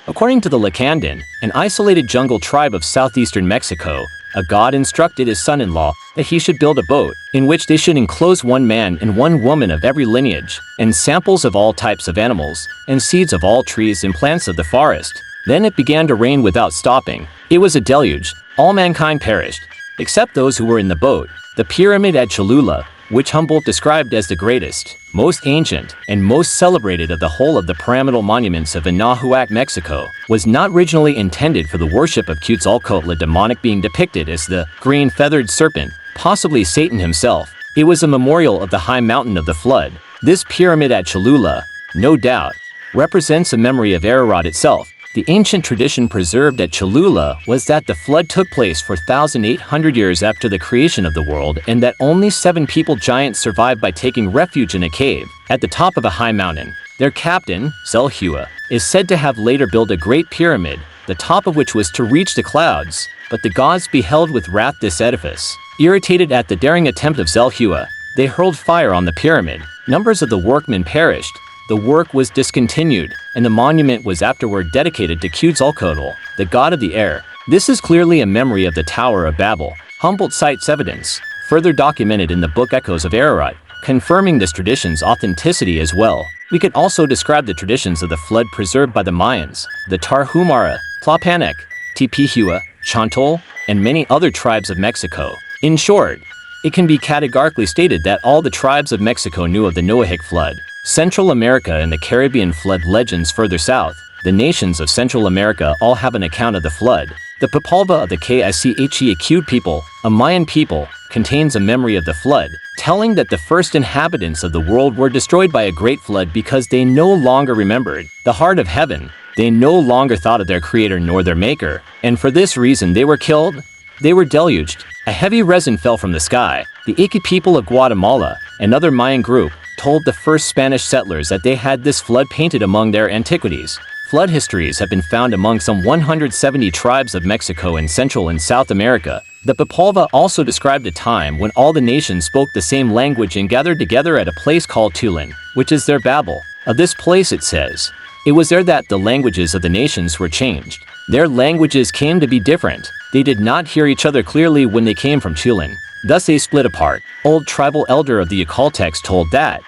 According to the Lacandan, an isolated jungle tribe of southeastern Mexico, a god instructed his son-in-law that he should build a boat, in which they should enclose one man and one woman of every lineage, and samples of all types of animals, and seeds of all trees and plants of the forest. Then it began to rain without stopping. It was a deluge. All mankind perished, except those who were in the boat. The pyramid at Cholula, which Humboldt described as the greatest, most ancient, and most celebrated of the whole of the pyramidal monuments of Anahuac, Mexico, was not originally intended for the worship of Quetzalcoatl, a demonic being depicted as the green-feathered serpent, possibly Satan himself. It was a memorial of the high mountain of the flood. This pyramid at Cholula, no doubt, represents a memory of Ararat itself. The ancient tradition preserved at Cholula was that the flood took place 4,800 years after the creation of the world, and that only 7 people giants survived by taking refuge in a cave at the top of a high mountain. Their captain, Zelhua, is said to have later built a great pyramid, the top of which was to reach the clouds, but the gods beheld with wrath this edifice. Irritated at the daring attempt of Zelhua, they hurled fire on the pyramid. Numbers of the workmen perished. The work was discontinued, and the monument was afterward dedicated to Quetzalcoatl, the god of the air. This is clearly a memory of the Tower of Babel. Humboldt cites evidence, further documented in the book Echoes of Ararat, confirming this tradition's authenticity as well. We could also describe the traditions of the flood preserved by the Mayans, the Tarahumara, Tlapanec, Tipihua, Chantol, and many other tribes of Mexico. In short, it can be categorically stated that all the tribes of Mexico knew of the Noahic flood. Central America and the Caribbean flood legends further south. The nations of Central America all have an account of the flood. The Papalva of the K'iche' people, a Mayan people, contains a memory of the flood, telling that the first inhabitants of the world were destroyed by a great flood because they no longer remembered the heart of heaven. They no longer thought of their creator nor their maker, and for this reason they were killed. They were deluged. A heavy resin fell from the sky. The Iqui people of Guatemala, another Mayan group, told the first Spanish settlers that they had this flood painted among their antiquities. Flood histories have been found among some 170 tribes of Mexico and Central and South America. The Papalva also described a time when all the nations spoke the same language and gathered together at a place called Tulin, which is their Babel. Of this place it says, "It was there that the languages of the nations were changed. Their languages came to be different. They did not hear each other clearly when they came from Tulin. Thus they split apart." Old tribal elder of the Yucaltecs told that